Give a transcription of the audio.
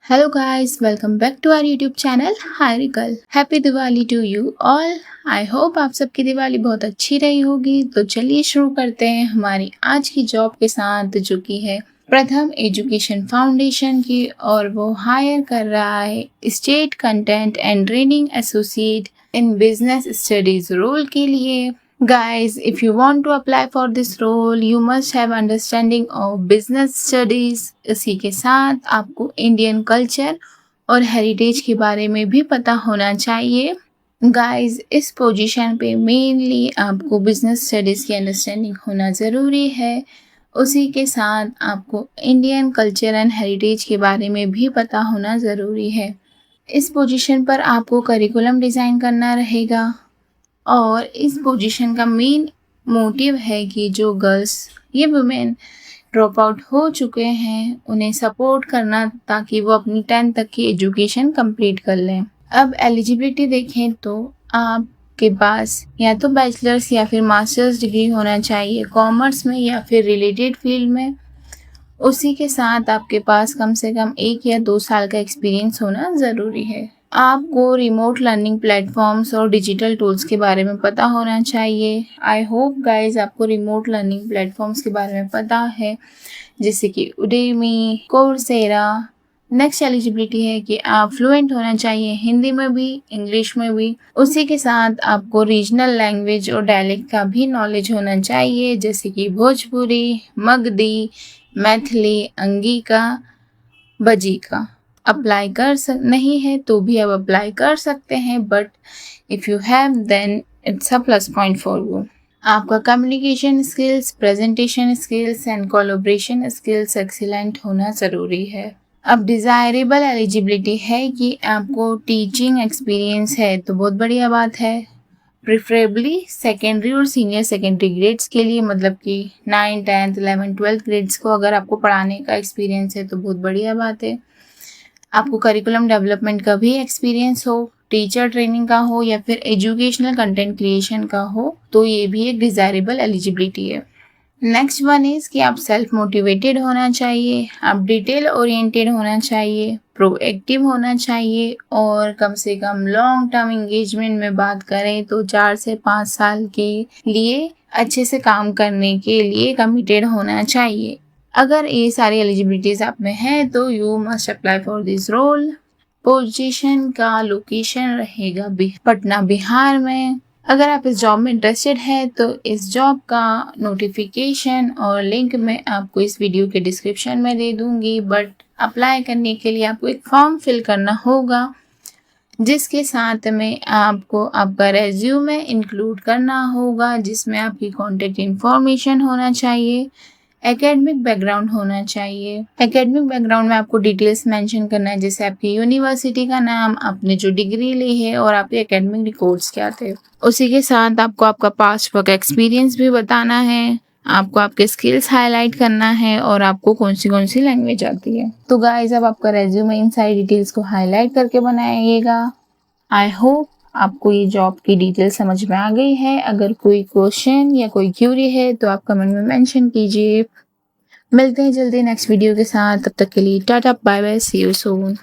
Hello guys, welcome back to our YouTube channel. Hi Rikal. Happy Diwali to you all. I hope आप सबकी दिवाली बहुत अच्छी रही होगी। तो चलिए शुरू करते हैं हमारी आज की जॉब के साथ, जो कि है प्रथम एजुकेशन फाउंडेशन की, और वो हायर कर रहा है state content and training associate in business studies role के लिए। Guys, if you want to apply for this role, you must have understanding of business studies. इसी के साथ आपको इंडियन कल्चर और हेरिटेज के बारे में भी पता होना चाहिए। गाइस, इस पोजीशन पे मेनली आपको बिजनेस स्टडीज़ की अंडरस्टैंडिंग होना ज़रूरी है। उसी के साथ आपको इंडियन कल्चर एंड हेरिटेज के बारे में भी पता होना ज़रूरी है। इस पोजीशन पर आपको करिकुलम डिज़ाइन करना रहेगा, और इस पोजीशन का मेन मोटिव है कि जो गर्ल्स ये वुमेन ड्रॉप आउट हो चुके हैं उन्हें सपोर्ट करना, ताकि वो अपनी 10th तक की एजुकेशन कंप्लीट कर लें। अब एलिजिबिलिटी देखें तो आपके पास या तो बैचलर्स या फिर मास्टर्स डिग्री होना चाहिए कॉमर्स में या फिर रिलेटेड फील्ड में। उसी के साथ आपके पास कम से कम 1 या 2 साल का एक्सपीरियंस होना ज़रूरी है। आपको रिमोट लर्निंग प्लेटफॉर्म्स और डिजिटल टूल्स के बारे में पता होना चाहिए। आई होप गाइज आपको रिमोट लर्निंग प्लेटफॉर्म्स के बारे में पता है, जैसे कि उडेमी, कोर्सेरा। नेक्स्ट एलिजिबिलिटी है कि आप फ्लुएंट होना चाहिए हिंदी में भी, इंग्लिश में भी। उसी के साथ आपको रीजनल लैंग्वेज और डायलेक्ट का भी नॉलेज होना चाहिए, जैसे कि भोजपुरी, मगधी, मैथिली, अंगिका, बजीका। अप्लाई नहीं है तो भी आप अप्लाई कर सकते हैं, but if you have then it's a plus point for you. आपका communication skills, presentation skills and collaboration skills excellent होना ज़रूरी है। अब डिज़ायरेबल एलिजिबिलिटी है कि आपको टीचिंग एक्सपीरियंस है, तो बहुत बढ़िया बात है। प्रिफरेबली सेकेंडरी और सीनियर सेकेंडरी ग्रेड्स के लिए, मतलब कि 9, 10th, 11th, 12th ग्रेड्स को अगर आपको पढ़ाने का एक्सपीरियंस है तो बहुत बढ़िया बात है। आपको करिकुलम डेवलपमेंट का भी एक्सपीरियंस हो, टीचर ट्रेनिंग का हो या फिर एजुकेशनल कंटेंट क्रिएशन का हो, तो ये भी एक डिज़ायरेबल एलिजिबिलिटी है। नेक्स्ट वन इज़ कि आप सेल्फ मोटिवेटेड होना चाहिए, आप डिटेल ओरिएंटेड होना चाहिए, प्रोएक्टिव होना चाहिए, और कम से कम लॉन्ग टर्म एंगेजमेंट में बात करें तो 4 से 5 साल के लिए अच्छे से काम करने के लिए कमिटेड होना चाहिए। अगर ये सारी एलिजिबिलिटीज़ आप में हैं तो you must apply for this role. Position का लोकेशन रहेगा पटना, बिहार में। अगर आप इस जॉब में इंटरेस्टेड हैं तो इस जॉब का नोटिफिकेशन और लिंक मैं आपको इस वीडियो के डिस्क्रिप्शन में दे दूँगी, बट अप्लाई करने के लिए आपको एक फॉर्म फिल करना होगा, जिसके साथ में आपको आपका रेज्यूमे इंक्लूड करना होगा, जिसमें आपकी कॉन्टैक्ट इन्फॉर्मेशन होना चाहिए, एकेडमिक बैकग्राउंड होना चाहिए। एकेडमिक बैकग्राउंड में आपको डिटेल्स मेंशन करना है, जैसे आपकी यूनिवर्सिटी का नाम, आपने जो डिग्री ली है और आपके एकेडमिक रिकॉर्ड्स क्या थे। उसी के साथ आपको आपका पास्ट वर्क एक्सपीरियंस भी बताना है, आपको आपके स्किल्स हाईलाइट करना है, और आपको कौन सी लैंग्वेज आती है। तो गाइस, अब आपका रेज्यूमे इन सारी डिटेल्स को हाईलाइट करके बनाइएगा। आई होप आपको ये जॉब की डिटेल समझ में आ गई है। अगर कोई क्वेश्चन या कोई क्यूरी है तो आप कमेंट में मेंशन कीजिए। मिलते हैं जल्दी नेक्स्ट वीडियो के साथ, तब तक के लिए tata, bye bye, see you soon.